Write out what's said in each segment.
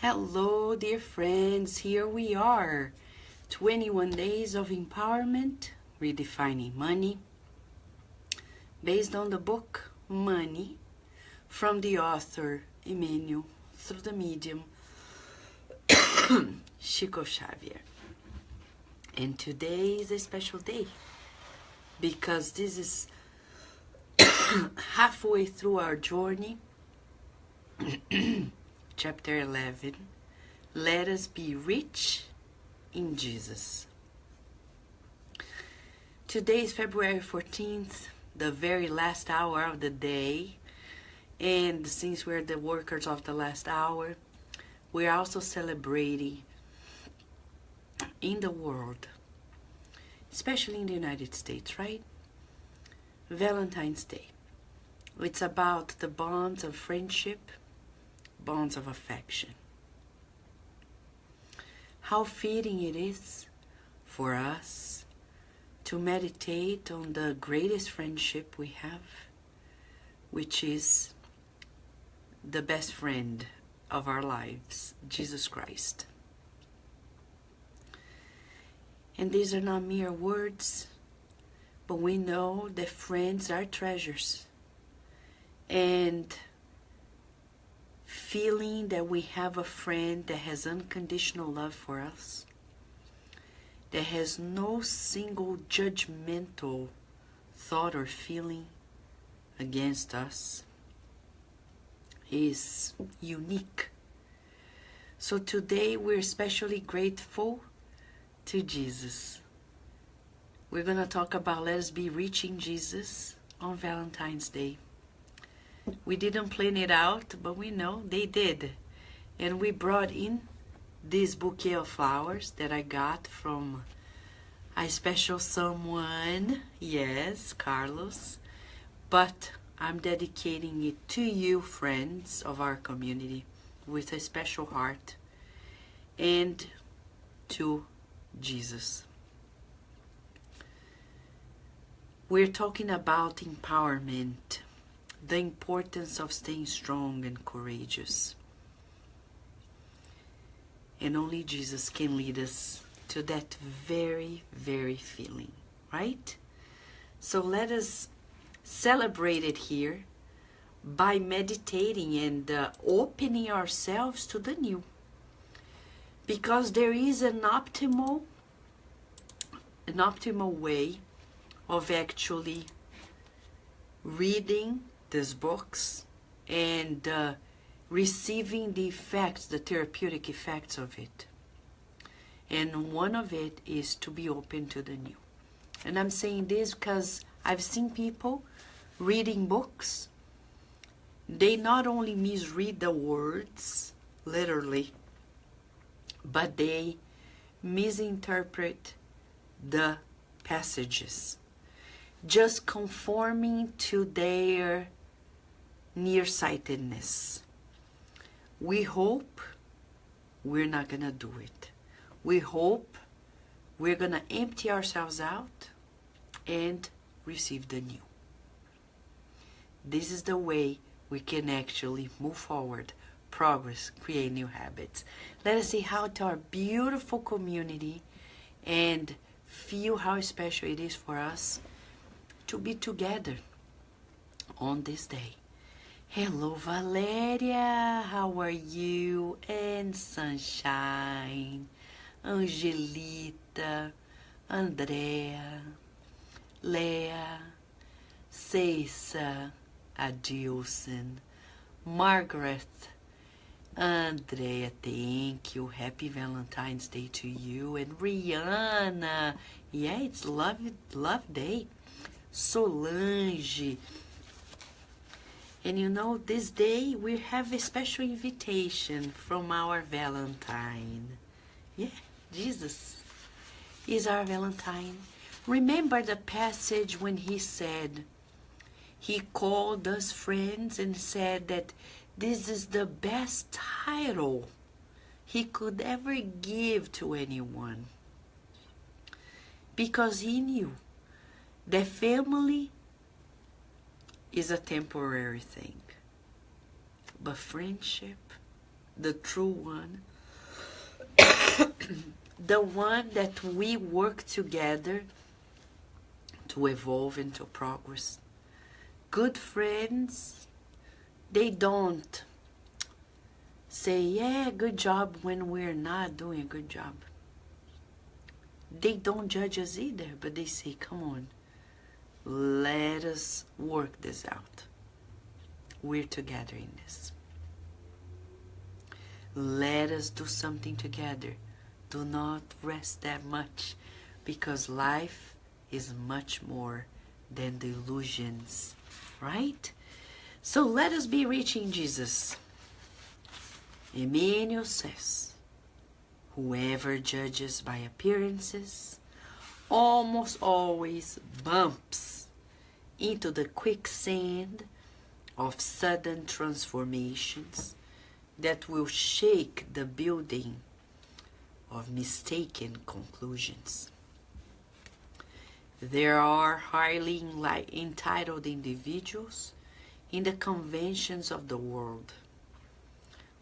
Hello, dear friends. Here we are. 21 days of empowerment, redefining money, based on the book Money from the author Emmanuel through the medium Chico Xavier. And today is a special day because this is halfway through our journey. Chapter 11, let us be rich in Jesus. Today is February 14th, the very last hour of the day. And since we're the workers of the last hour, we're also celebrating in the world, especially in the United States, right? Valentine's Day. It's about the bonds of friendship, bonds of affection. How fitting it is for us to meditate on the greatest friendship we have, which is the best friend of our lives, Jesus Christ. And these are not mere words, but we know that friends are treasures. And feeling that we have a friend that has unconditional love for us, that has no single judgmental thought or feeling against us, is unique. So today we're especially grateful to Jesus. We're going to talk about let us be rich in Jesus on Valentine's Day. We didn't plan it out, but we know they did. And we brought in this bouquet of flowers that I got from a special someone. Yes, Carlos. But I'm dedicating it to you, friends of our community, with a special heart. And to Jesus. We're talking about empowerment. The importance of staying strong and courageous. And only Jesus can lead us to that very, very feeling, right? So let us celebrate it here by meditating and opening ourselves to the new. Because there is an optimal way of actually reading these books and receiving the effects, the therapeutic effects of it. And one of it is to be open to the new. And I'm saying this because I've seen people reading books. They not only misread the words, literally, but they misinterpret the passages, just conforming to their nearsightedness. We hope we're not going to do it. We hope we're going to empty ourselves out and receive the new. This is the way we can actually move forward, progress, create new habits. Let us see how to our beautiful community and feel how special it is for us to be together on this day. Hello, Valeria. How are you? And Sunshine, Angelita, Andrea, Leah, Ceissa, Adilson, Margaret, Andrea, thank you. Happy Valentine's Day to you. And Rihanna. Yeah, it's love day. Solange. And you know, this day we have a special invitation from our Valentine. Yeah, Jesus is our Valentine. Remember the passage when he said, he called us friends and said that this is the best title he could ever give to anyone. Because he knew that family is a temporary thing. But friendship the true one, the one that we work together to evolve and to progress. Good friends, they don't say, yeah, good job when we're not doing a good job. They don't judge us either, but they say, come on, let us work this out. We're together in this. Let us do something together. Do not rest that much, because life is much more than the illusions, right? So let us be reaching Jesus. Emmanuel says, whoever judges by appearances almost always bumps into the quicksand of sudden transformations that will shake the building of mistaken conclusions. There are highly entitled individuals in the conventions of the world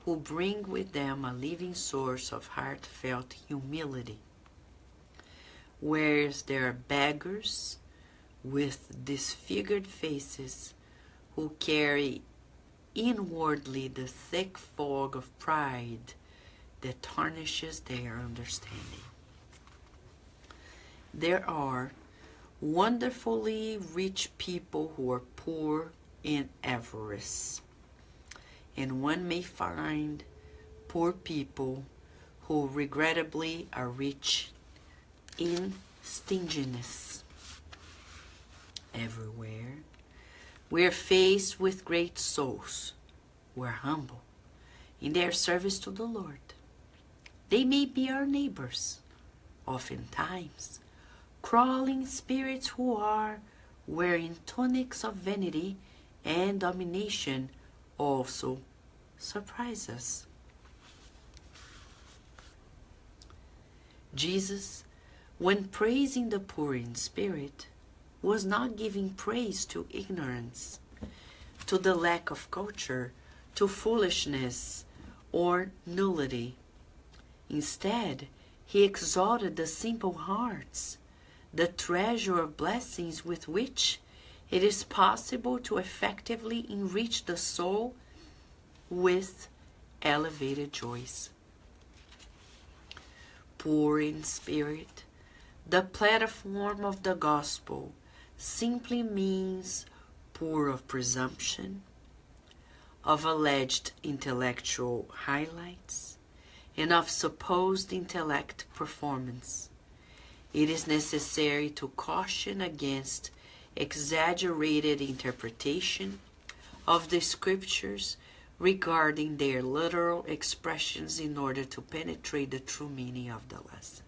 who bring with them a living source of heartfelt humility, whereas there are beggars with disfigured faces who carry inwardly the thick fog of pride that tarnishes their understanding. There are wonderfully rich people who are poor in avarice, and one may find poor people who regrettably are rich in stinginess. Everywhere we are faced with great souls who are humble in their service to the Lord. They may be our neighbors, oftentimes crawling spirits who are wearing tunics of vanity and domination also surprise us. Jesus, when praising the poor in spirit, was not giving praise to ignorance, to the lack of culture, to foolishness or nullity. Instead, he exalted the simple hearts, the treasure of blessings with which it is possible to effectively enrich the soul with elevated joys. Poor in spirit, the platform of the gospel simply means poor of presumption, of alleged intellectual highlights, and of supposed intellect performance. It is necessary to caution against exaggerated interpretation of the scriptures regarding their literal expressions in order to penetrate the true meaning of the lesson.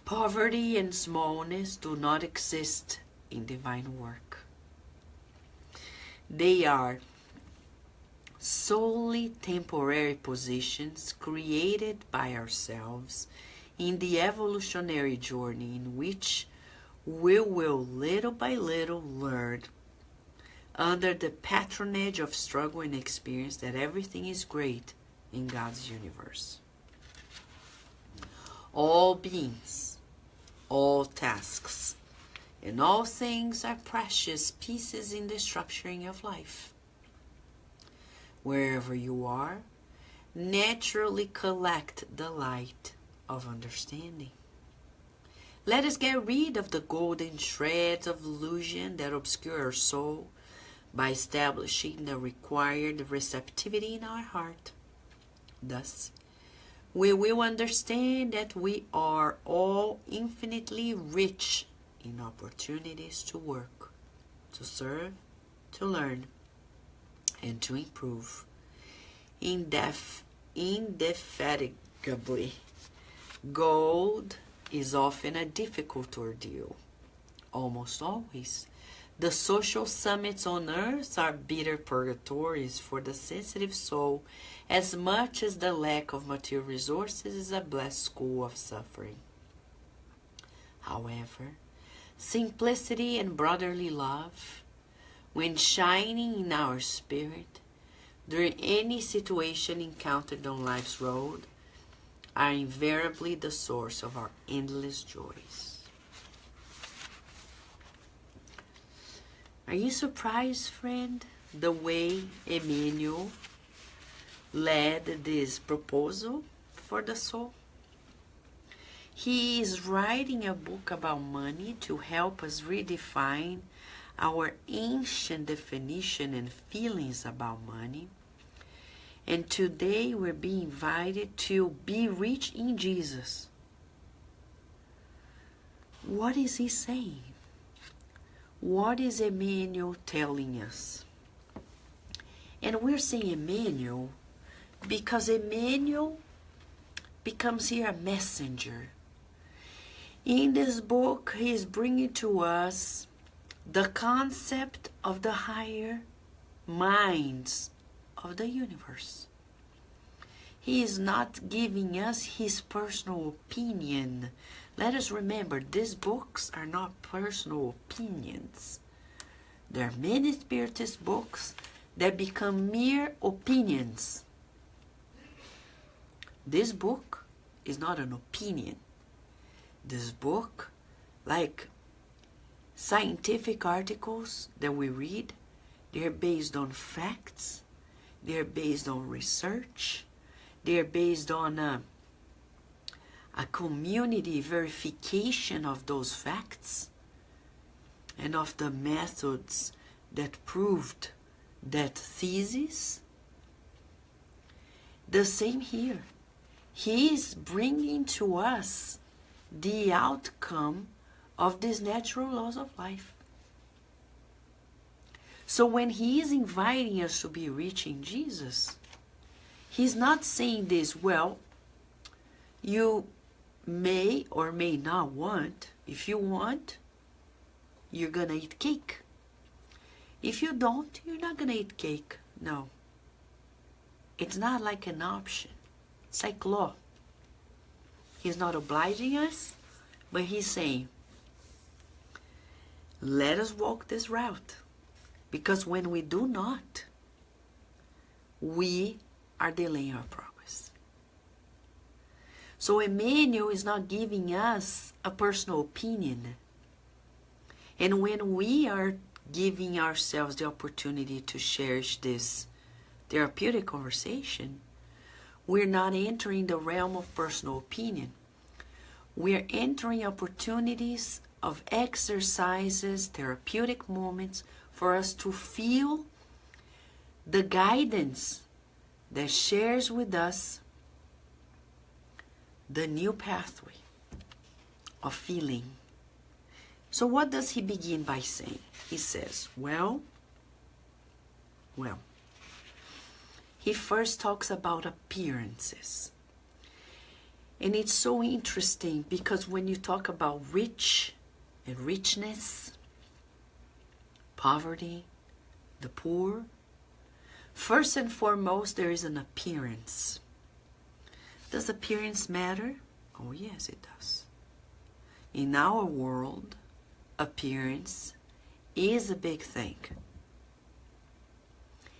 Poverty and smallness do not exist in divine work. They are solely temporary positions created by ourselves in the evolutionary journey in which we will little by little learn, under the patronage of struggle and experience, that everything is great in God's universe. All beings, all tasks, and all things are precious pieces in the structuring of life. Wherever you are, naturally collect the light of understanding. Let us get rid of the golden shreds of illusion that obscure our soul by establishing the required receptivity in our heart. Thus, we will understand that we are all infinitely rich in opportunities to work, to serve, to learn, and to improve indefatigably. Gold is often a difficult ordeal. Almost always, the social summits on earth are bitter purgatories for the sensitive soul, as much as the lack of material resources is a blessed school of suffering. However, simplicity and brotherly love, when shining in our spirit, during any situation encountered on life's road are invariably the source of our endless joys. Are you surprised, friend, the way Emmanuel led this proposal for the soul? He is writing a book about money to help us redefine our ancient definition and feelings about money. And today we're being invited to be rich in Jesus. What is he saying? What is Emmanuel telling us? And we're saying Emmanuel because Emmanuel becomes here a messenger. In this book, he is bringing to us the concept of the higher minds of the universe. He is not giving us his personal opinion. Let us remember, these books are not personal opinions. There are many spiritist books that become mere opinions. This book is not an opinion. This book, like scientific articles that we read, they're based on facts, they're based on research, they're based on a community verification of those facts and of the methods that proved that thesis. The same here. He is bringing to us the outcome of these natural laws of life. So when he is inviting us to be rich in Jesus, he's not saying this, well, you may or may not want. If you want, you're going to eat cake. If you don't, you're not going to eat cake. No. It's not like an option. It's like law. He's not obliging us, but he's saying, let us walk this route. Because when we do not, we are delaying our progress. So Emmanuel is not giving us a personal opinion. And when we are giving ourselves the opportunity to cherish this therapeutic conversation, we're not entering the realm of personal opinion. We're entering opportunities of exercises, therapeutic moments for us to feel the guidance that shares with us the new pathway of feeling. So what does he begin by saying? He says, well, he first talks about appearances. And it's so interesting because when you talk about rich and richness, poverty, the poor, first and foremost, there is an appearance. Does appearance matter? Oh, yes, it does. In our world, appearance is a big thing.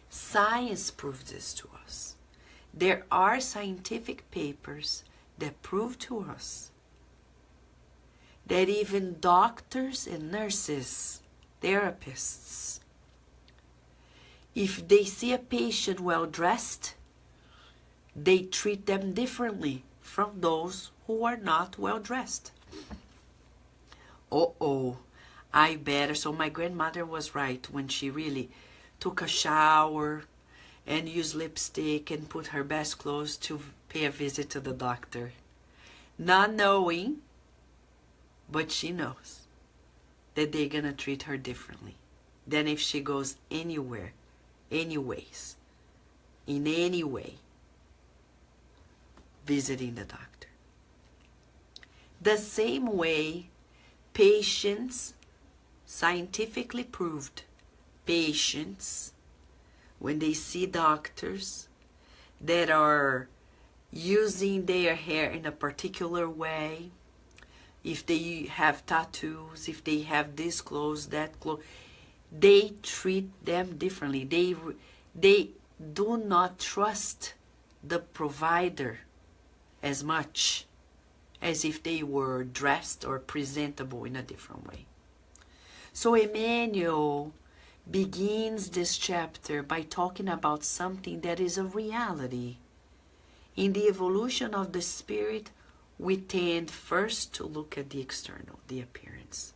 Science proves this to us. There are scientific papers that prove to us that even doctors and nurses, therapists, if they see a patient well dressed, they treat them differently from those who are not well dressed. I better. So my grandmother was right when she really took a shower and used lipstick and put her best clothes to pay a visit to the doctor. Not knowing, but she knows that they're going to treat her differently than if she goes anywhere, anyways, in any way, visiting the doctor. The same way patients, scientifically proved, patients, when they see doctors that are using their hair in a particular way, if they have tattoos, if they have this clothes, that clothes, they treat them differently. They do not trust the provider as much as if they were dressed or presentable in a different way. So Emmanuel begins this chapter by talking about something that is a reality. In the evolution of the spirit, we tend first to look at the external, the appearance.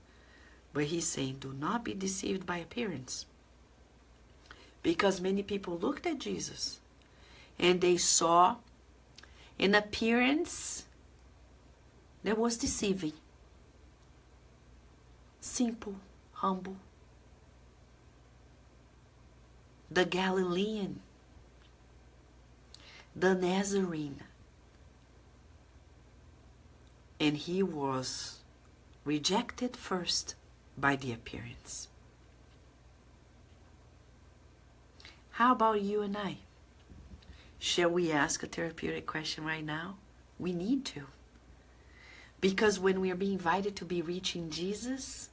But he's saying, do not be deceived by appearance. Because many people looked at Jesus and they saw an appearance that was deceiving. Simple, humble. The Galilean, the Nazarene. And he was rejected first by the appearance. How about you and I? Shall we ask a therapeutic question right now? We need to. Because when we are being invited to be reaching Jesus,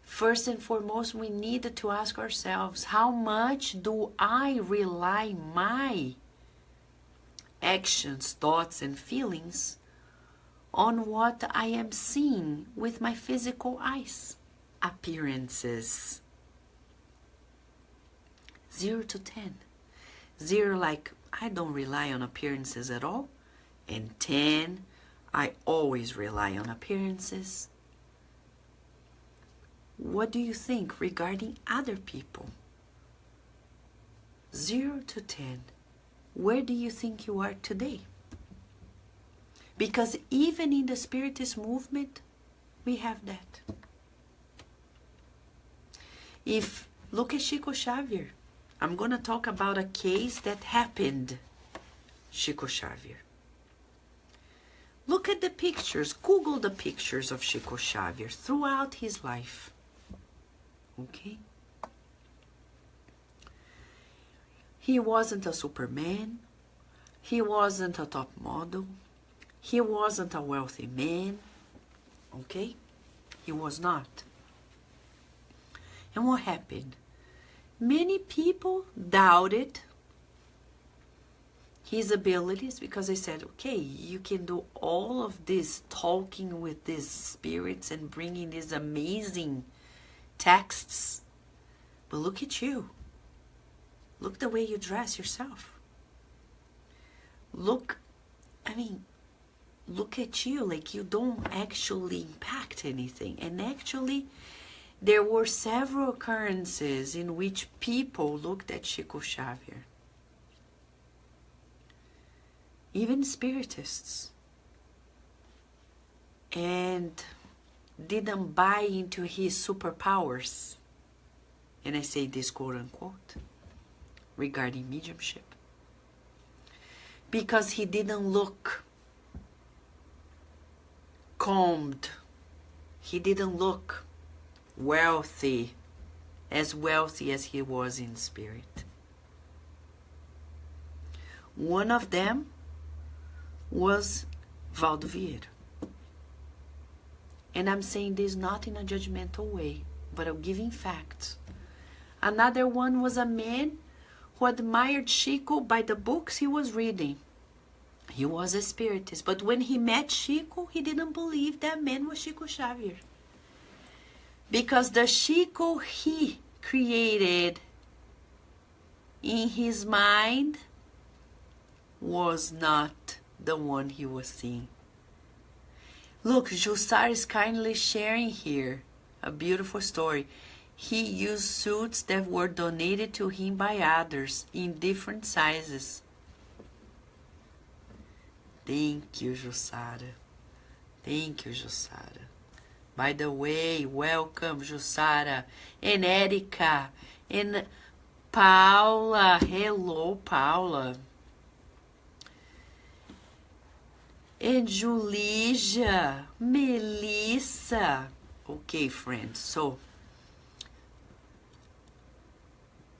first and foremost, we need to ask ourselves, how much do I rely my actions, thoughts, and feelings on what I am seeing with my physical eyes? Appearances. 0 to 10. 0 like, I don't rely on appearances at all. And 10, I always rely on appearances. What do you think regarding other people? 0 to 10. Where do you think you are today? Because even in the Spiritist movement, we have that. Look at Chico Xavier. I'm going to talk about a case that happened, Chico Xavier. Look at the pictures. Google the pictures of Chico Xavier throughout his life. Okay? He wasn't a Superman. He wasn't a top model. He wasn't a wealthy man. Okay? He was not. And what happened? Many people doubted his abilities because they said, okay, you can do all of this talking with these spirits and bringing these amazing texts, but look at you. Look the way you dress yourself. Look at you, like you don't actually impact anything. And actually, there were several occurrences in which people looked at Chico Xavier. Even spiritists. And didn't buy into his superpowers. And I say this quote unquote, regarding mediumship. Because he didn't look combed. He didn't look wealthy as he was in spirit. One of them was Valdo Vieira. And I'm saying this not in a judgmental way, but I'm giving facts. Another one was a man who admired Chico by the books he was reading. He was a spiritist, but when he met Chico, he didn't believe that man was Chico Xavier. Because the Chico he created in his mind was not the one he was seeing. Look, Jussar is kindly sharing here a beautiful story. He used suits that were donated to him by others in different sizes. Thank you, Jussara. Thank you, Jussara. By the way, welcome, Jussara, and Erika, and Paula. Hello, Paula. And Julija, Melissa. Okay, friends, so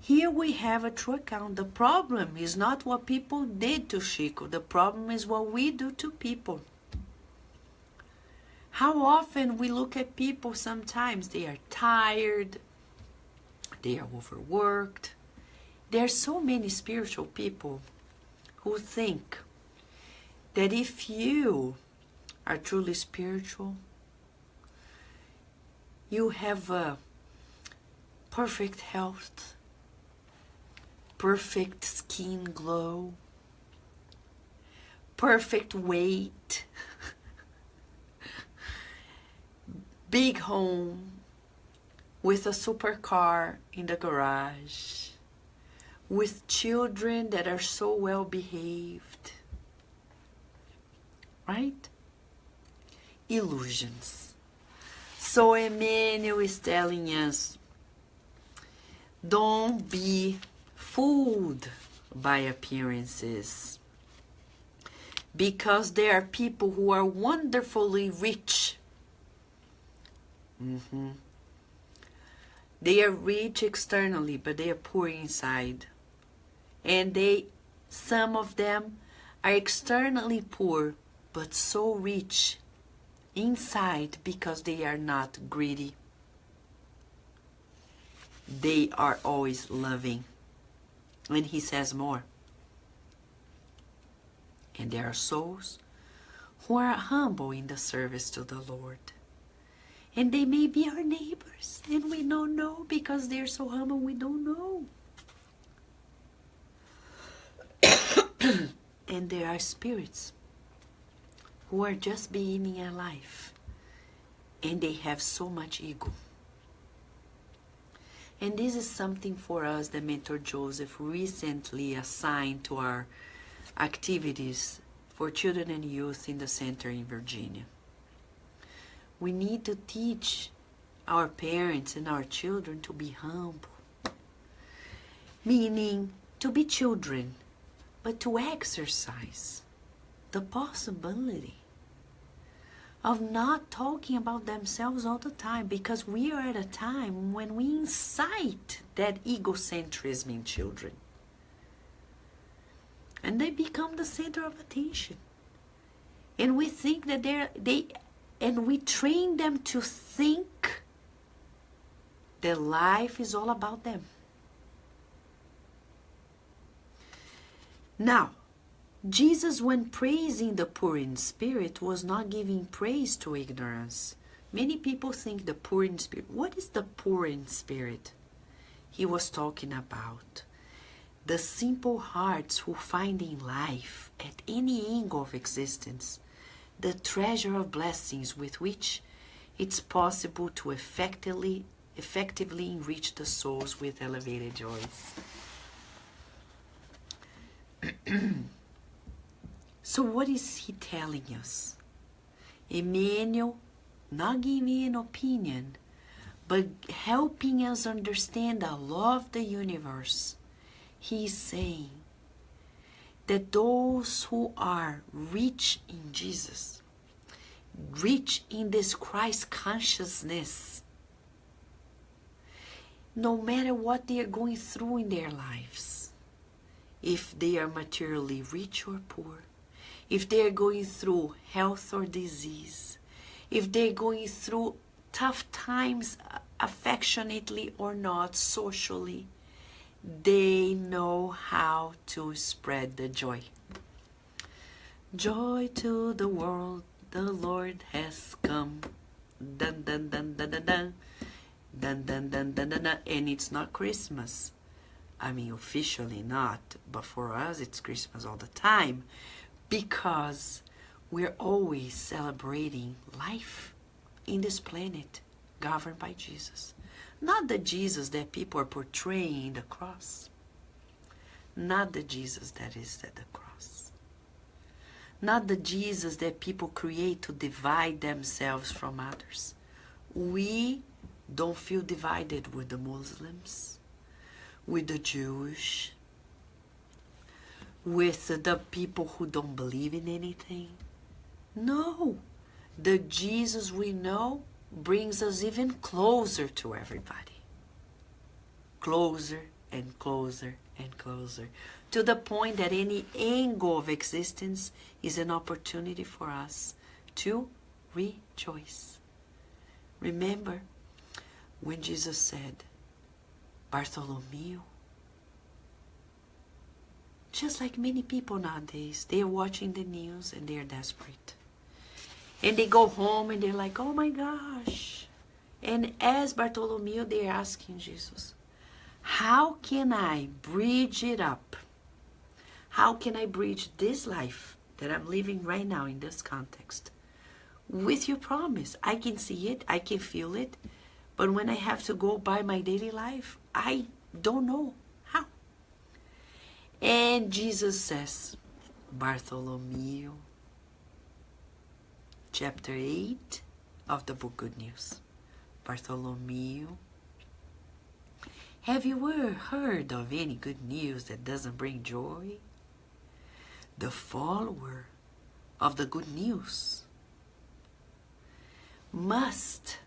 here we have a true account. The problem is not what people did to Chico. The problem is what we do to people. How often we look at people, sometimes they are tired, they are overworked, There are so many spiritual people who think that if you are truly spiritual, you have a perfect health, perfect skin glow, perfect weight, big home with a supercar in the garage, with children that are so well behaved, right? Illusions. So Emmanuel is telling us, don't be fooled by appearances, because there are people who are wonderfully rich. They are rich externally, but they are poor inside. And some of them are externally poor, but so rich inside because they are not greedy. They are always loving. And he says more. And there are souls who are humble in the service to the Lord. And they may be our neighbors, and we don't know because they're so humble, we don't know. And there are spirits who are just beginning a life, and they have so much ego. And this is something for us that Mentor Joseph recently assigned to our activities for children and youth in the center in Virginia. We need to teach our parents and our children to be humble, meaning to be children, but to exercise the possibility of not talking about themselves all the time, because we are at a time when we incite that egocentrism in children. And they become the center of attention. And we think that and we train them to think that life is all about them. Now, Jesus, when praising the poor in spirit, was not giving praise to ignorance. Many people think the poor in spirit. What is the poor in spirit? He was talking about the simple hearts who find in life, at any angle of existence, the treasure of blessings with which it's possible to effectively enrich the souls with elevated joys. So what is he telling us? Emmanuel, not giving an opinion, but helping us understand the law of the universe. He is saying that those who are rich in Jesus, rich in this Christ consciousness, no matter what they are going through in their lives, if they are materially rich or poor, if they are going through health or disease, if they're going through tough times affectionately or not, socially, they know how to spread the joy. Joy to the world, the Lord has come. Dun dun dun dun dun dun. Dun dun dun dun dun dun. And it's not Christmas. I mean, officially not, but for us it's Christmas all the time, because we're always celebrating life in this planet governed by Jesus. Not the Jesus that people are portraying in the cross. Not the Jesus that is at the cross. Not the Jesus that people create to divide themselves from others. We don't feel divided with the Muslims, with the Jewish, with the people who don't believe in anything. No, the Jesus we know brings us even closer to everybody. Closer and closer and closer, to the point that any angle of existence is an opportunity for us to rejoice. Remember when Jesus said, Bartholomew, Just like many people nowadays, they're watching the news and they're desperate. And they go home and they're like, oh my gosh. And as Bartholomew, they're asking Jesus, how can I bridge it up? How can I bridge this life that I'm living right now in this context with your promise? I can see it, I can feel it, but when I have to go by my daily life, I don't know how. And Jesus says, Bartholomew, chapter 8 of the book Good News. Bartholomew, have you ever heard of any good news that doesn't bring joy? The follower of the good news must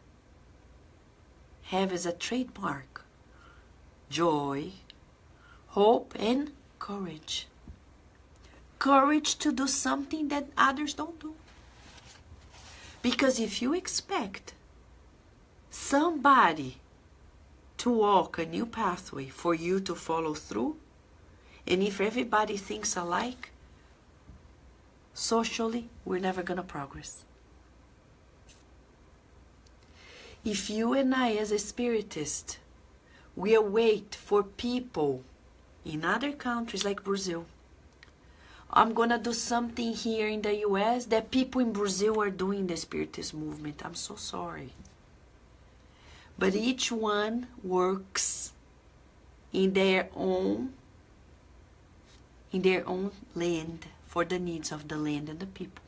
have as a trademark joy, hope, and courage. Courage to do something that others don't do. Because if you expect somebody to walk a new pathway for you to follow through, and if everybody thinks alike, socially, we're never going to progress. If you and I, as a spiritist, we wait for people in other countries like Brazil. I'm going to do something here in the US that people in Brazil are doing the spiritist movement. I'm so sorry. But each one works in their own land for the needs of the land and the people.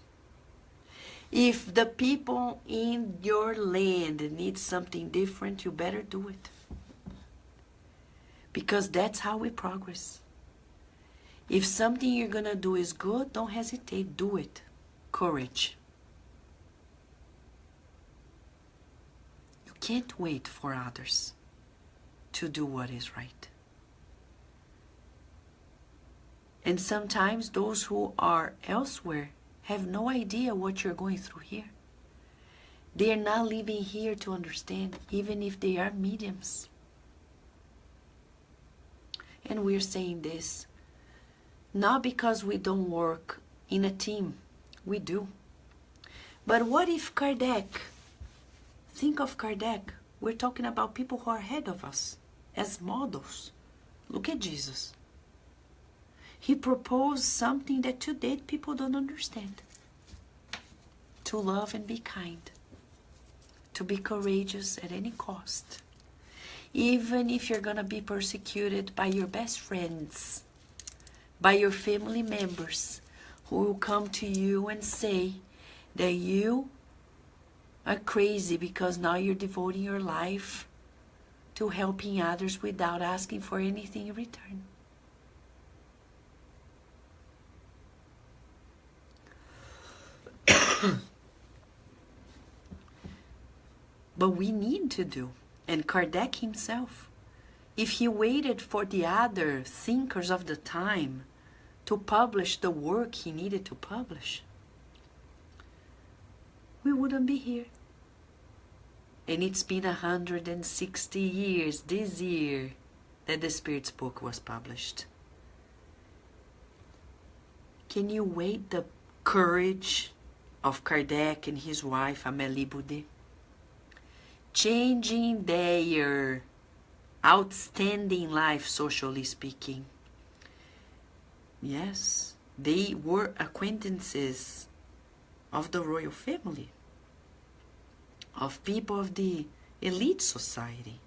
If the people in your land need something different, you better do it. Because that's how we progress. If something you're going to do is good, don't hesitate, do it. Courage. You can't wait for others to do what is right. And sometimes those who are elsewhere have no idea what you're going through here. They are not living here to understand, even if they are mediums. And we're saying this not because we don't work in a team. We do. But what if Kardec, think of Kardec, we're talking about people who are ahead of us as models. Look at Jesus. He proposed something that today people don't understand. To love and be kind. To be courageous at any cost. Even if you're going to be persecuted by your best friends, by your family members, who will come to you and say that you are crazy because now you're devoting your life to helping others without asking for anything in return. But we need to do. And Kardec himself, if he waited for the other thinkers of the time to publish the work he needed to publish, we wouldn't be here. And it's been 160 years this year that the Spirit's book was published. Can you wait the courage of Kardec and his wife Amélie Boudet? Changing their outstanding life, socially speaking. Yes, they were acquaintances of the royal family, of people of the elite society.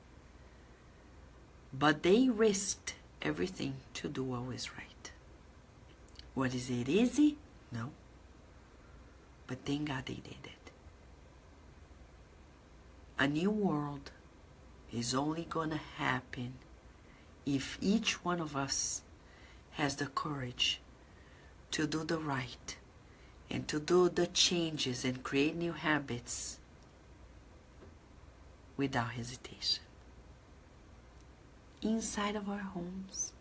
But they risked everything to do what was right. What is it easy? No. But thank God they did it. A new world is only going to happen if each one of us has the courage to do the right and to do the changes and create new habits without hesitation. Inside of our homes.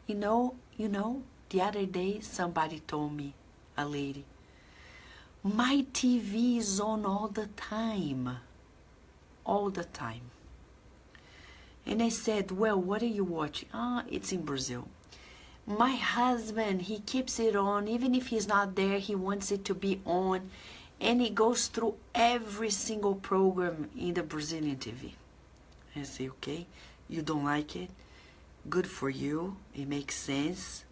You know, the other day somebody told me, a lady, my TV is on all the time. All the time. And I said, well, what are you watching? It's in Brazil. My husband, he keeps it on. Even if he's not there, he wants it to be on. And he goes through every single program in the Brazilian TV. I say, okay, you don't like it? Good for you. It makes sense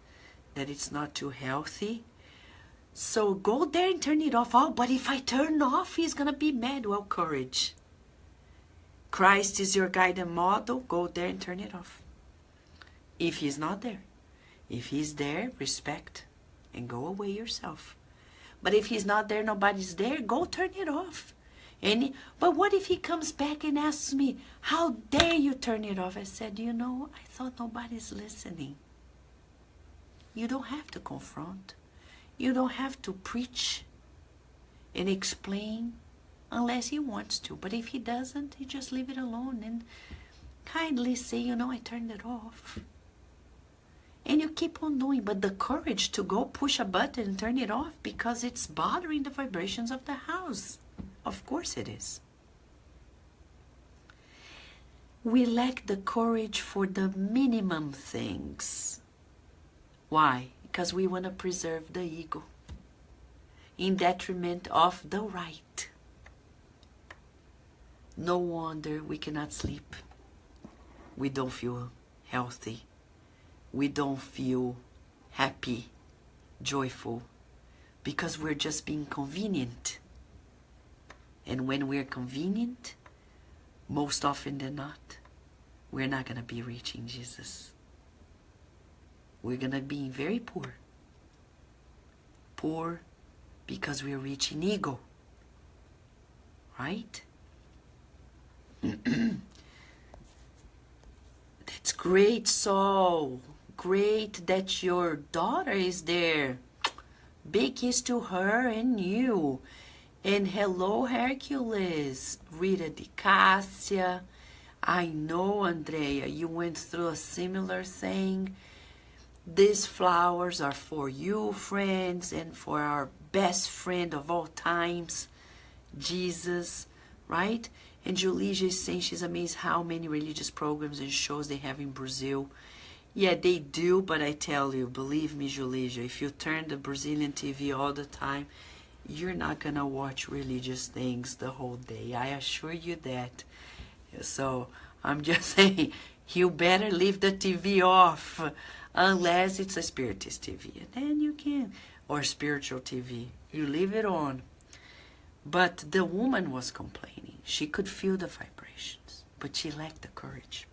that it's not too healthy. So go there and turn it off. Oh, but if I turn off, he's going to be mad. Well, courage. Christ is your guide and model. Go there and turn it off. If he's not there. If he's there, respect and go away yourself. But if he's not there, nobody's there, go turn it off. But what if he comes back and asks me, how dare you turn it off? I said, you know, I thought nobody's listening. You don't have to confront. You don't have to preach and explain unless he wants to. But if he doesn't, you just leave it alone and kindly say, you know, I turned it off. And you keep on doing, but the courage to go push a button and turn it off because it's bothering the vibrations of the house. Of course it is. We lack the courage for the minimum things. Why? Because we want to preserve the ego in detriment of the right. No wonder we cannot sleep. We don't feel healthy. We don't feel happy, joyful, because we're just being convenient. And when we're convenient, most often than not, we're not going to be reaching Jesus. We're going to be very poor. Poor because we're reaching ego. Right? That's great, Saul. Great that your daughter is there. Big kiss to her and you. And hello, Hercules. Rita Di Cassia. I know, Andrea, you went through a similar thing. These flowers are for you, friends, and for our best friend of all times, Jesus, right? And Julija is saying she's amazed how many religious programs and shows they have in Brazil. Yeah, they do, but I tell you, believe me, Julija, if you turn the Brazilian TV all the time, you're not going to watch religious things the whole day. I assure you that. So I'm just saying, you better leave the TV off, unless it's a spiritist TV. And then you can, or spiritual TV. You leave it on. But the woman was complaining. She could feel the vibrations, but she lacked the courage.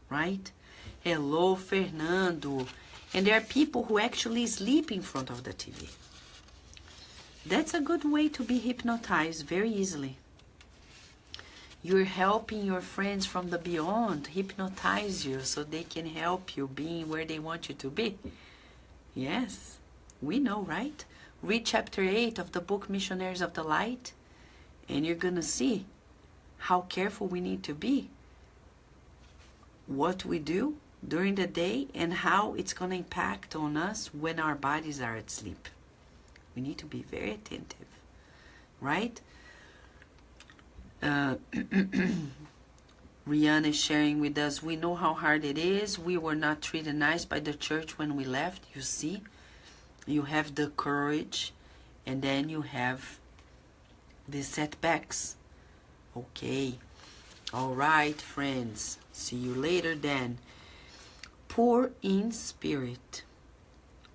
Right? Hello, Fernando. And there are people who actually sleep in front of the TV. That's a good way to be hypnotized very easily. You're helping your friends from the beyond hypnotize you so they can help you being where they want you to be. Yes, we know, right? Read chapter 8 of the book Missionaries of the Light, and you're going to see how careful we need to be. What we do during the day and how it's going to impact on us when our bodies are at sleep. We need to be very attentive, right? Rihanna is sharing with us, we know how hard it is. We were not treated nice by the church when we left. You see, you have the courage, and then you have the setbacks. Okay. All right, friends. See you later then. Poor in spirit.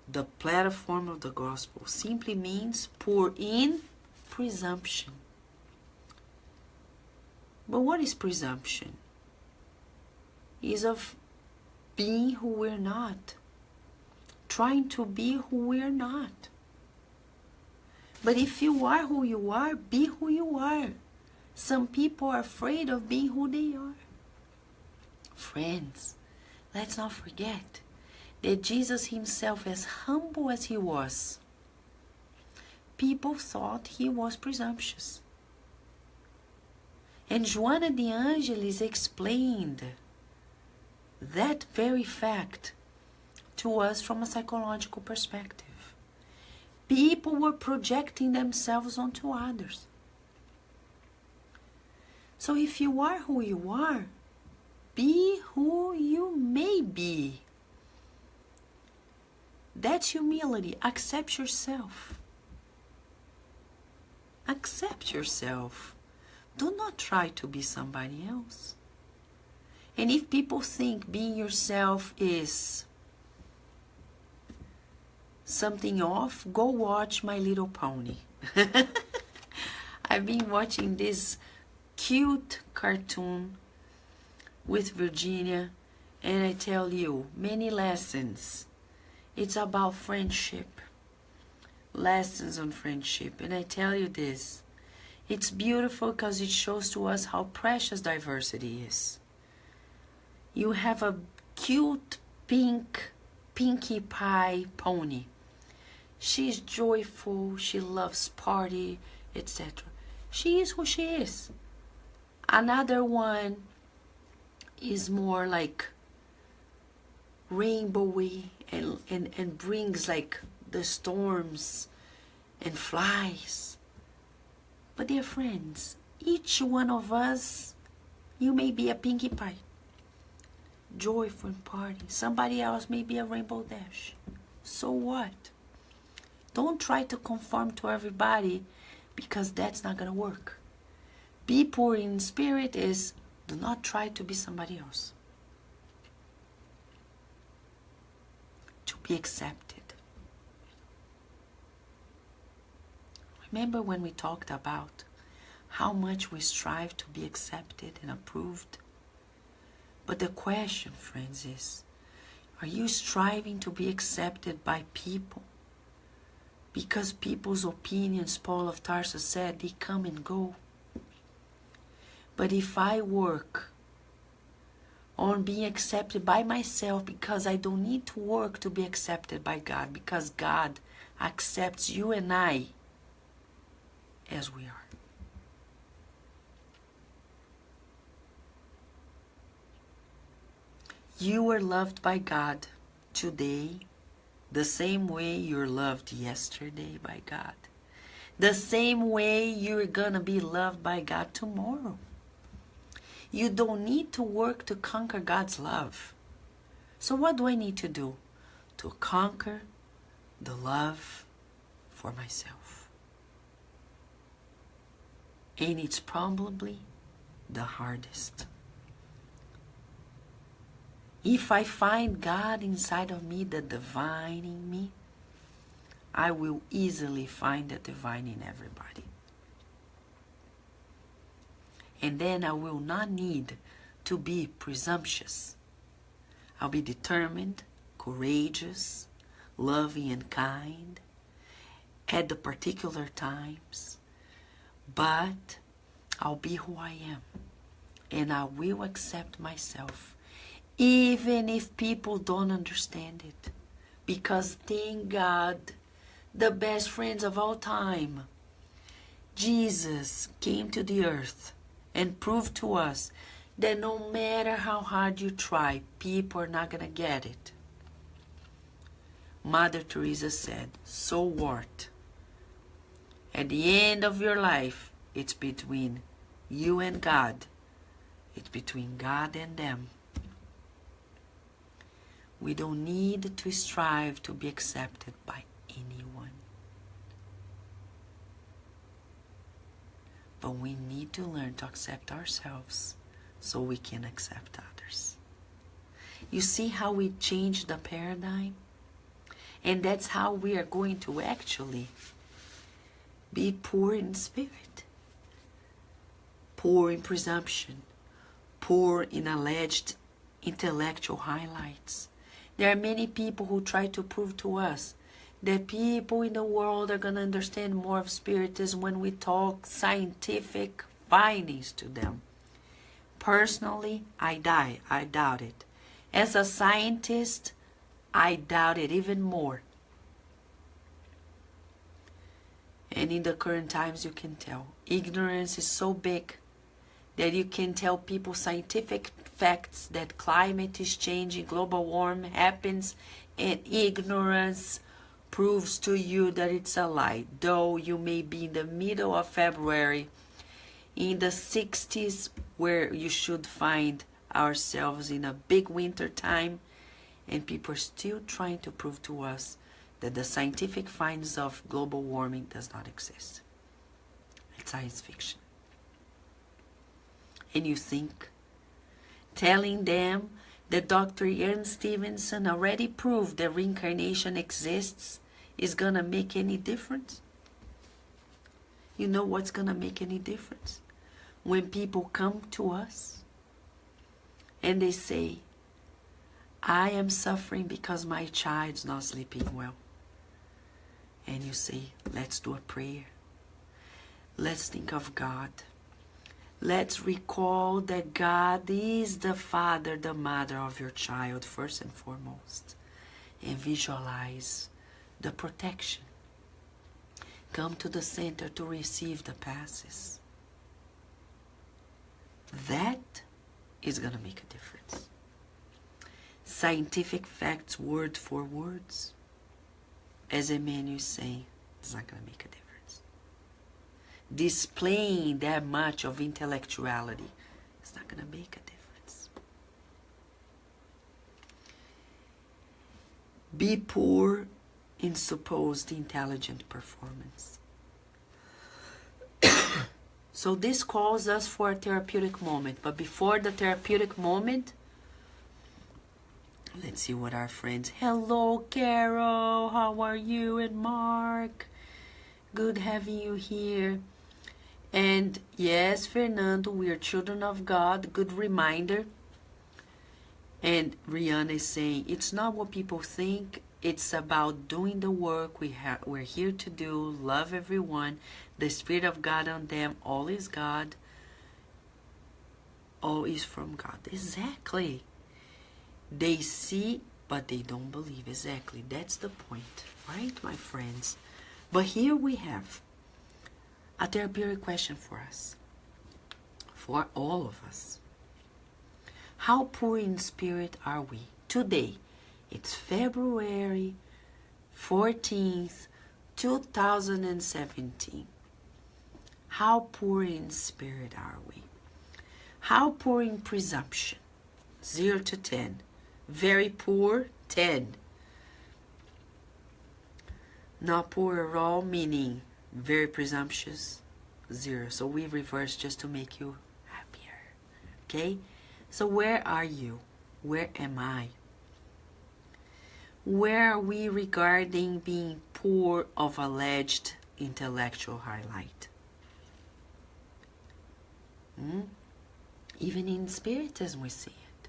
The platform of the gospel simply means poor in presumption. But what is presumption? Is of being who we're not. Trying to be who we're not. But if you are who you are, be who you are. Some people are afraid of being who they are. Friends, let's not forget that Jesus himself, as humble as he was, people thought he was presumptuous. And Joana de Angelis explained that very fact to us from a psychological perspective. People were projecting themselves onto others. So if you are who you are, be who you may be. That's humility. Accept yourself. Accept yourself. Do not try to be somebody else. And if people think being yourself is something off, go watch My Little Pony. I've been watching this cute cartoon with Virginia, and I tell you, many lessons. It's about friendship. Lessons on friendship. And I tell you this, it's beautiful because it shows to us how precious diversity is. You have a cute pink Pinkie Pie pony. She's joyful, she loves party, etc. She is who she is. Another one is more like rainbowy and brings like the storms and flies. But they're friends. Each one of us, you may be a Pinkie Pie, joyful and party. Somebody else may be a Rainbow Dash. So what? Don't try to conform to everybody, because that's not going to work. Be poor in spirit is, do not try to be somebody else. To be accepted. Remember when we talked about how much we strive to be accepted and approved? But the question, friends, is, are you striving to be accepted by people? Because people's opinions, Paul of Tarsus said, they come and go. But if I work on being accepted by myself, because I don't need to work to be accepted by God, because God accepts you and I as we are. You are loved by God today the same way you're loved yesterday by God. The same way you're gonna be loved by God tomorrow. You don't need to work to conquer God's love. So what do I need to do? To conquer the love for myself. And it's probably the hardest. If I find God inside of me, the divine in me, I will easily find the divine in everybody. And then I will not need to be presumptuous. I'll be determined, courageous, loving and kind at the particular times. But I'll be who I am. And I will accept myself. Even if people don't understand it. Because thank God, the best friends of all time, Jesus came to the earth and proved to us that no matter how hard you try, people are not going to get it. Mother Teresa said, so what? At the end of your life, it's between you and God. It's between God and them. We don't need to strive to be accepted by anyone. But we need to learn to accept ourselves so we can accept others. You see how we change the paradigm? And that's how we are going to actually be poor in spirit, poor in presumption, poor in alleged intellectual highlights. There are many people who try to prove to us that people in the world are going to understand more of Spiritism when we talk scientific findings to them. Personally, I doubt it. As a scientist, I doubt it even more. And in the current times, you can tell. Ignorance is so big that you can tell people scientific facts that climate is changing, global warming happens, and ignorance proves to you that it's a lie. Though you may be in the middle of February, in the 60s, where you should find ourselves in a big winter time, and people are still trying to prove to us that the scientific findings of global warming does not exist. It's science fiction. And you think telling them that Dr. Ian Stevenson already proved that reincarnation exists is gonna make any difference? You know what's gonna make any difference? When people come to us and they say, I am suffering because my child's not sleeping well. And you say, let's do a prayer. Let's think of God. Let's recall that God is the father, the mother of your child, first and foremost. And visualize the protection. Come to the center to receive the passes. That is going to make a difference. Scientific facts, word for words. As Emmanuel saying, it's not going to make a difference. Displaying that much of intellectuality, it's not going to make a difference. Be poor in supposed intelligent performance. So this calls us for a therapeutic moment. But before the therapeutic moment, let's see what our friends... Hello, Carol. How are you? And Mark. Good having you here. And yes, Fernando, we are children of God. Good reminder. And Rihanna is saying, it's not what people think. It's about doing the work we're here to do. Love everyone. The Spirit of God on them. All is God. All is from God. Exactly. They see, but they don't believe. Exactly. That's the point. Right, my friends? But here we have a therapeutic question for us. For all of us. How poor in spirit are we? Today, it's February 14th, 2017. How poor in spirit are we? How poor in presumption? 0 to 10. Very poor, 10. Not poor at all, meaning very presumptuous, 0. So we reverse just to make you happier. Okay? So where are you? Where am I? Where are we regarding being poor of alleged intellectual highlight? Even in Spiritism we see it.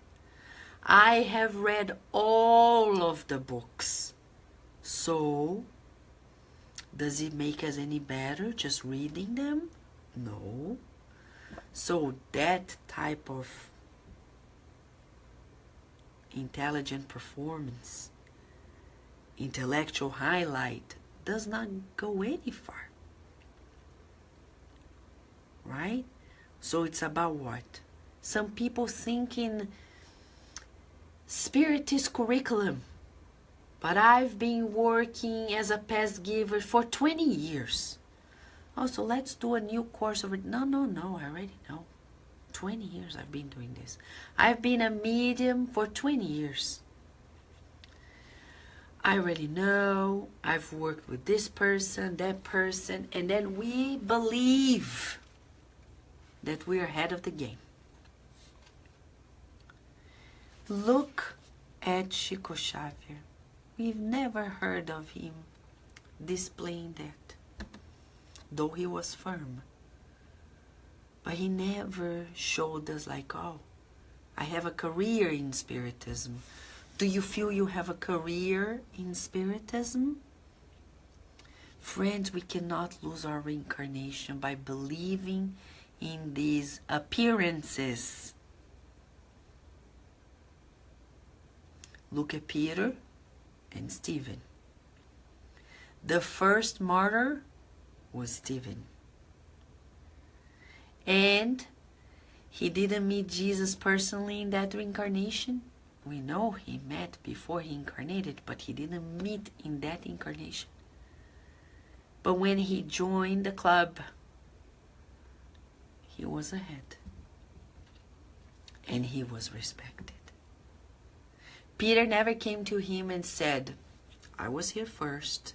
I have read all of the books. So, does it make us any better just reading them? No. So that type of intelligent performance, intellectual highlight, does not go any far. Right? So it's about what? Some people thinking Spiritist curriculum. But I've been working as a past giver for 20 years. Oh, so let's do a new course of it. No, I already know. 20 years I've been doing this. I've been a medium for 20 years. I already know. I've worked with this person, that person. And then we believe that we're ahead of the game. Look at Chico Xavier. We've never heard of him displaying that, though he was firm. But he never showed us like, oh, I have a career in Spiritism. Do you feel you have a career in Spiritism? Friends, we cannot lose our reincarnation by believing in these appearances. Look at Peter and Stephen. The first martyr was Stephen. And he didn't meet Jesus personally in that reincarnation. We know he met before he incarnated, but he didn't meet in that incarnation. But when he joined the club, he was ahead. And he was respected. Peter never came to him and said, I was here first.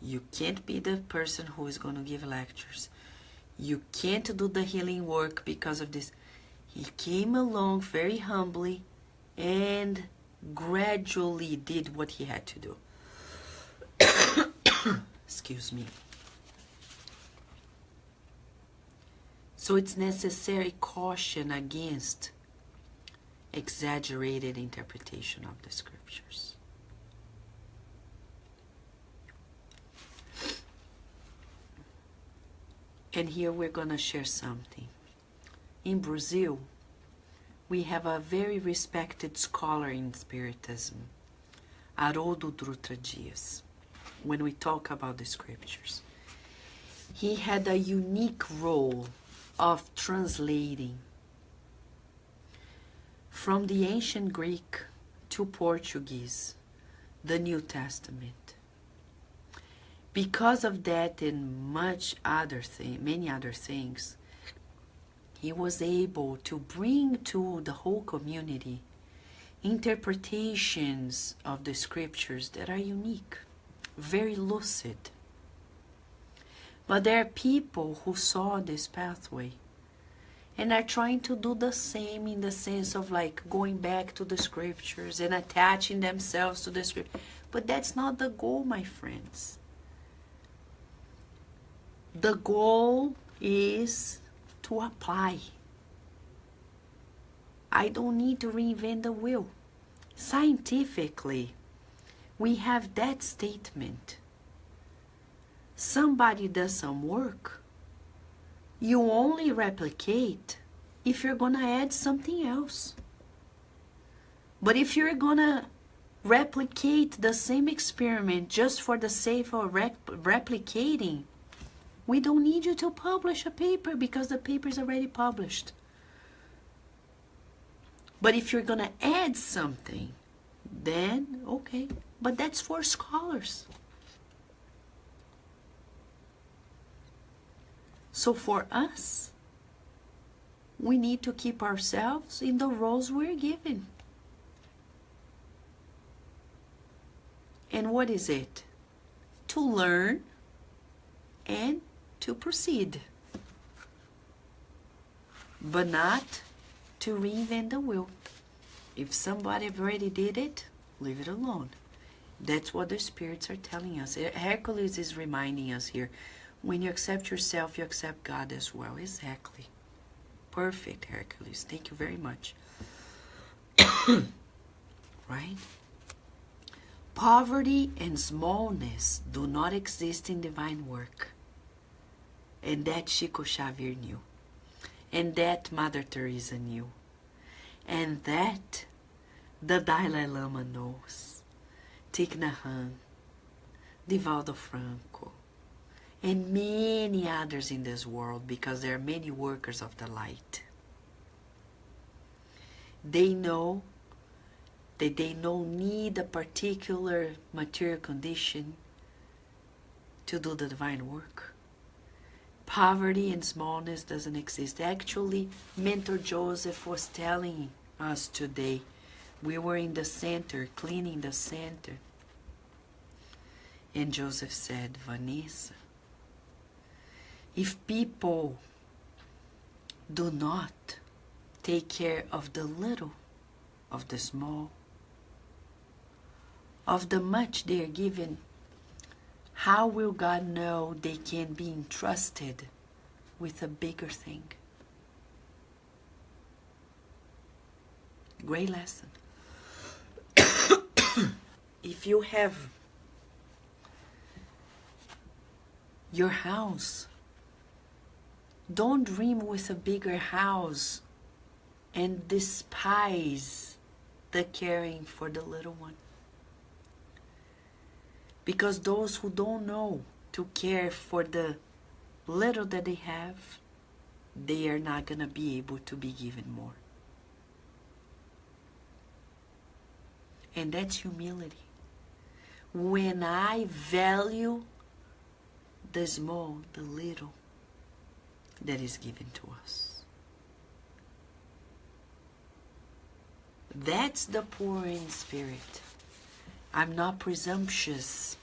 You can't be the person who is going to give lectures. You can't do the healing work because of this. He came along very humbly and gradually did what he had to do. Excuse me. So it's necessary caution against exaggerated interpretation of the scriptures. And here we're going to share something. In Brazil, we have a very respected scholar in Spiritism, Haroldo Dutra Dias, when we talk about the scriptures. He had a unique role of translating from the ancient Greek to Portuguese the New Testament. Because of that and many other things, he was able to bring to the whole community interpretations of the scriptures that are unique, very lucid. But there are people who saw this pathway and are trying to do the same, in the sense of like going back to the scriptures and attaching themselves to the scripture. But that's not the goal, my friends. The goal is to apply. I don't need to reinvent the wheel. Scientifically, we have that statement. Somebody does some work, you only replicate if you're going to add something else. But if you're going to replicate the same experiment just for the sake of replicating, we don't need you to publish a paper because the paper is already published. But if you're going to add something, then okay. But that's for scholars. So for us, we need to keep ourselves in the roles we're given. And what is it? To learn and to proceed. But not to reinvent the wheel. If somebody already did it, leave it alone. That's what the spirits are telling us. Hercules is reminding us here. When you accept yourself, you accept God as well. Exactly. Perfect, Hercules. Thank you very much. Right? Poverty and smallness do not exist in divine work. And that Chico Xavier knew. And that Mother Teresa knew. And that the Dalai Lama knows. Thich Nhat Hanh, Divaldo Franco, and many others in this world, because there are many workers of the light. They know that they don't need a particular material condition to do the divine work. Poverty and smallness doesn't exist. Actually, Mentor Joseph was telling us today, we were in the center, cleaning the center. And Joseph said, Vanessa, if people do not take care of the little, of the small, of the much they are given, how will God know they can be entrusted with a bigger thing? Great lesson. If you have your house, don't dream with a bigger house and despise the caring for the little one. Because those who don't know to care for the little that they have, they are not going to be able to be given more. And that's humility. When I value the small, the little that is given to us. That's the poor in spirit. I'm not presumptuous.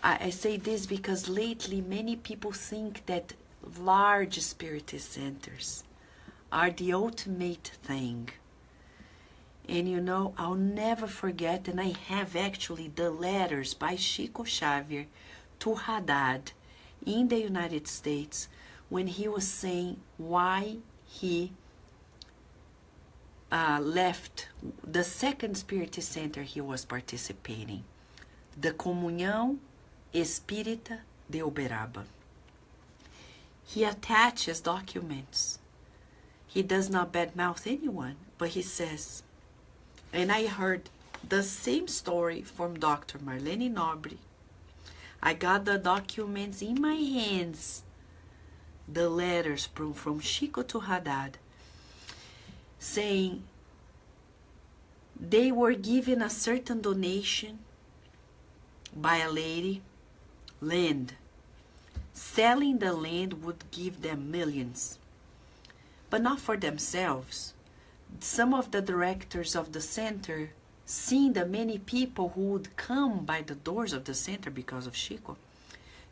I say this because lately many people think that large spiritist centers are the ultimate thing. And you know, I'll never forget, and I have actually the letters by Chico Xavier to Haddad in the United States when he was saying why he left the second spiritist center he was participating, the Comunhão Espírita de Uberaba. He attaches documents. He does not badmouth anyone, but he says, and I heard the same story from Dr. Marlene Nobre. I got the documents in my hands, the letters from Chico to Haddad, saying they were given a certain donation by a lady, land. Selling the land would give them millions, but not for themselves. Some of the directors of the center, seeing the many people who would come by the doors of the center because of Chico,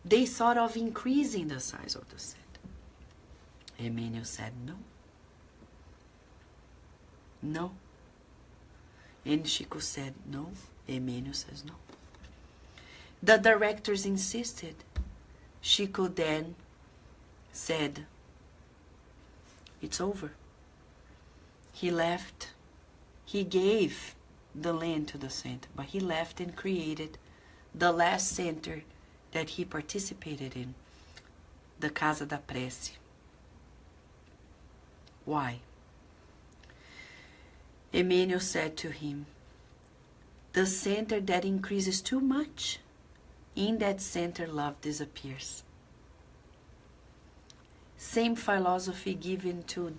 they thought of increasing the size of the center. Emmanuel said no. No. And Chico said no. Emmanuel says no. The directors insisted. Chico then said, it's over. He left. He gave the land to the center, but he left and created the last center that he participated in, the Casa da Prece. Why? Emmanuel said to him, the center that increases too much, in that center love disappears. Same philosophy given to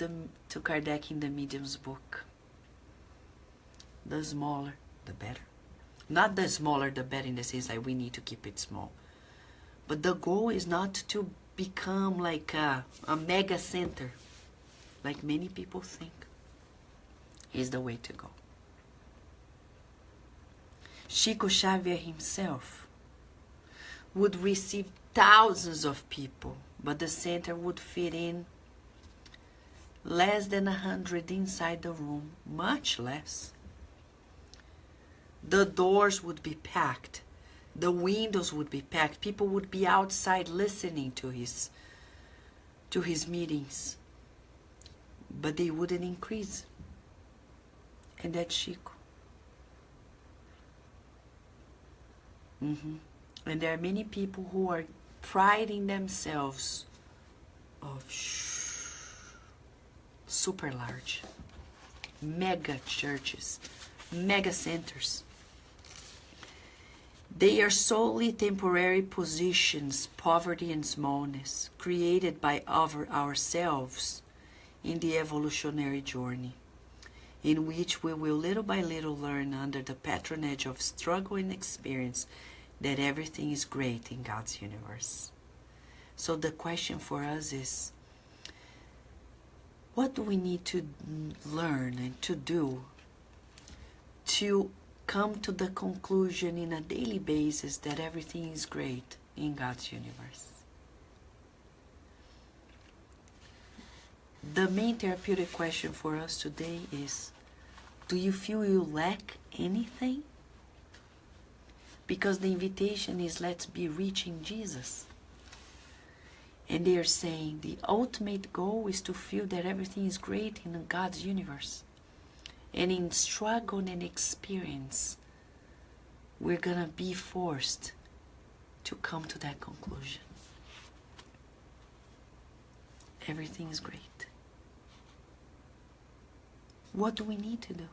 Kardec in the Medium's book. The smaller, the better. Not the smaller, the better in the sense that we need to keep it small. But the goal is not to become like a mega center, like many people think is the way to go. Chico Xavier himself would receive thousands of people, but the center would fit in less than 100 inside the room, much less. The doors would be packed. The windows would be packed. People would be outside listening to his meetings. But they wouldn't increase. And that's Chico. And there are many people who are priding themselves of super large, mega churches, mega centers. They are solely temporary positions, poverty and smallness, created by ourselves in the evolutionary journey, in which we will little by little learn under the patronage of struggle and experience that everything is great in God's universe. So the question for us is, what do we need to learn and to do to come to the conclusion in a daily basis that everything is great in God's universe? The main therapeutic question for us today is, do you feel you lack anything? Because the invitation is, let's be reaching Jesus. And they are saying the ultimate goal is to feel that everything is great in God's universe. And in struggle and experience, we're going to be forced to come to that conclusion. Everything is great. What do we need to do?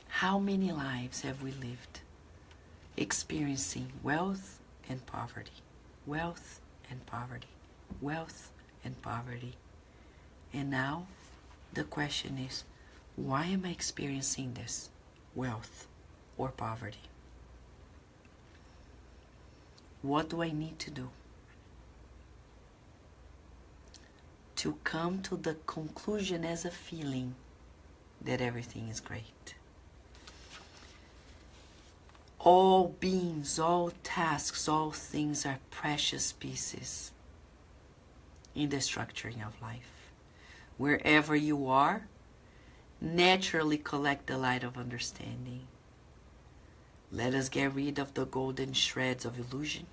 How many lives have we lived experiencing wealth and poverty, wealth and poverty, wealth and poverty? And now the question is, why am I experiencing this, wealth or poverty? What do I need to do to come to the conclusion as a feeling that everything is great? All beings, all tasks, all things are precious pieces in the structuring of life. Wherever you are, naturally collect the light of understanding. Let us get rid of the golden shreds of illusion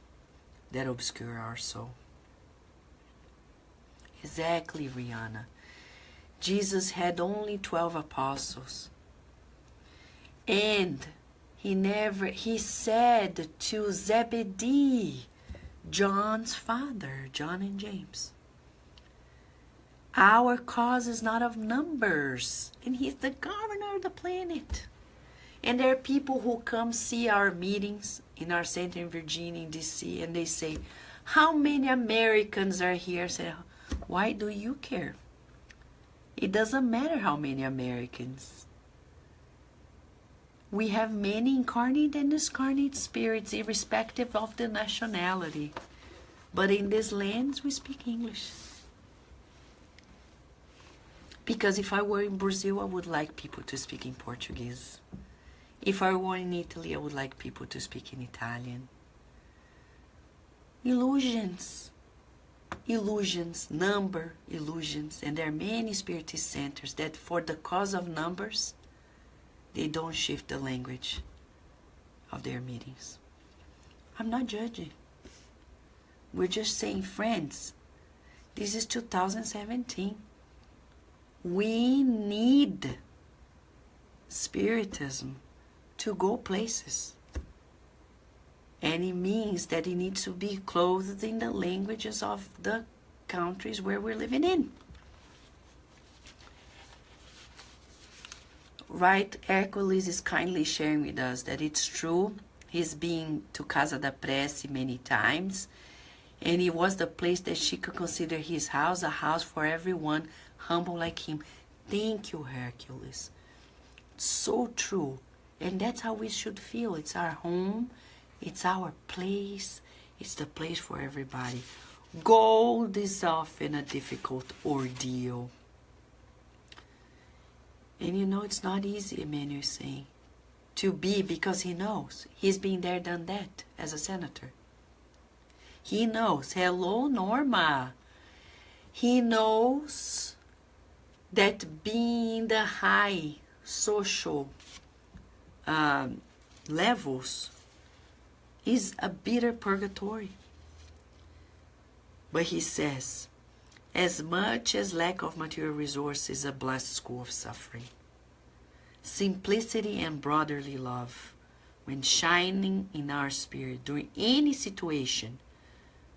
that obscure our soul. Exactly, Rihanna. Jesus had only 12 apostles. And he said to Zebedee, John's father, John and James, our cause is not of numbers. And he's the governor of the planet. And there are people who come see our meetings in our center in Virginia, in DC, and they say, how many Americans are here? I say, why do you care? It doesn't matter how many Americans. We have many incarnate and discarnate spirits, irrespective of the nationality. But in these lands, we speak English. Because if I were in Brazil, I would like people to speak in Portuguese. If I were in Italy, I would like people to speak in Italian. Illusions. Illusions, number illusions. And there are many spiritist centers that for the cause of numbers, they don't shift the language of their meetings. I'm not judging. We're just saying, friends, this is 2017. We need Spiritism to go places. And it means that it needs to be clothed in the languages of the countries where we're living in. Right, Hercules is kindly sharing with us that it's true. He's been to Casa da Prece many times. And it was the place that she could consider his house, a house for everyone humble like him. Thank you, Hercules. So true. And that's how we should feel. It's our home. It's our place. It's the place for everybody. Gold is often a difficult ordeal. And you know, it's not easy, Emmanuel is saying, to be, because he knows. He's been there, done that as a senator. He knows. Hello, Norma. He knows that being the high social levels is a bitter purgatory. But he says, as much as lack of material resources is a blessed school of suffering, simplicity and brotherly love, when shining in our spirit during any situation,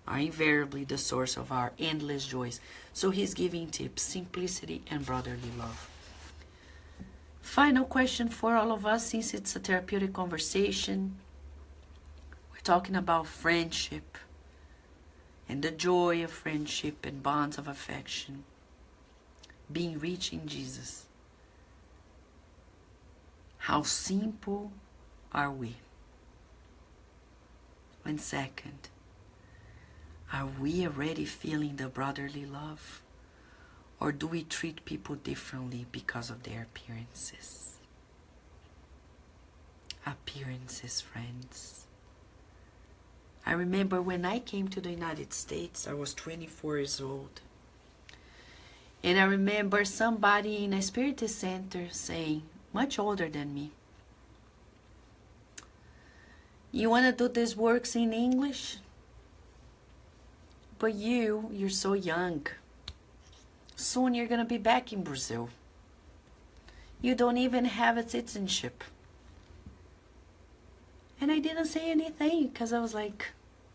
are invariably the source of our endless joys. So he's giving tips, simplicity and brotherly love. Final question for all of us, since it's a therapeutic conversation. We're talking about friendship and the joy of friendship and bonds of affection. Being rich in Jesus. How simple are we? And second, are we already feeling the brotherly love? Or do we treat people differently because of their appearances? Appearances, friends. I remember when I came to the United States, I was 24 years old. And I remember somebody in a spiritist center saying, much older than me, you want to do these works in English? But you're so young. Soon you're going to be back in Brazil. You don't even have a citizenship. And I didn't say anything because I was like,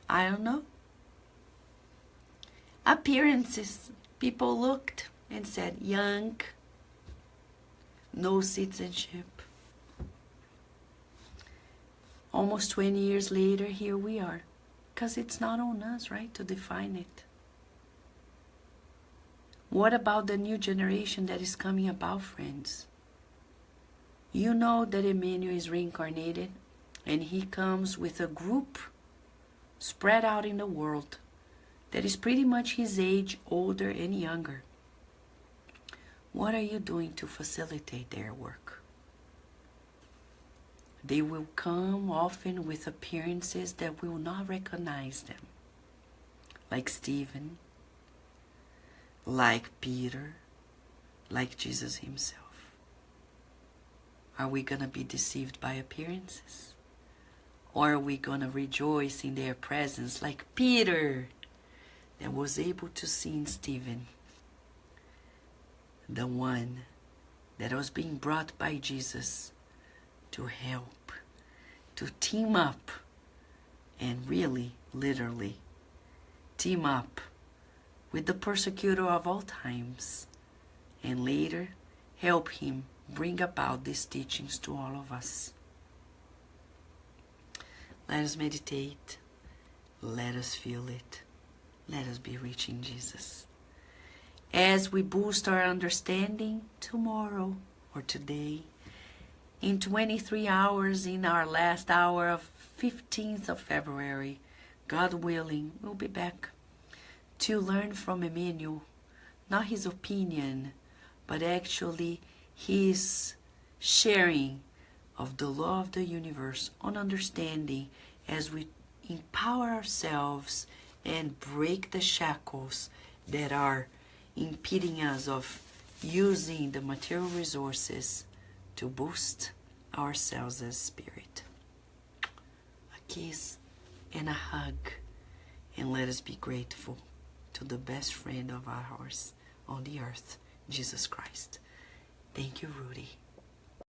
I don't know. Appearances. People looked and said, young, no citizenship. Almost 20 years later, here we are. Because it's not on us, right, to define it. What about the new generation that is coming about, friends? You know that Emmanuel is reincarnated, and he comes with a group spread out in the world that is pretty much his age, older and younger. What are you doing to facilitate their work? They will come often with appearances that we will not recognize them. Like Stephen, like Peter, like Jesus himself. Are we going to be deceived by appearances? Or are we going to rejoice in their presence like Peter that was able to see in Stephen the one that was being brought by Jesus to help, to team up, and really, literally, team up with the persecutor of all times, and later help him bring about these teachings to all of us. Let us meditate. Let us feel it. Let us be reaching Jesus. As we boost our understanding tomorrow or today, in 23 hours, in our last hour of 15th of February, God willing, we'll be back to learn from Emmanuel, not his opinion, but actually his sharing of the law of the universe on understanding as we empower ourselves and break the shackles that are impeding us of using the material resources to boost ourselves as spirit. A kiss and a hug, and let us be grateful to the best friend of ours on the earth, Jesus Christ. Thank you, Rudy.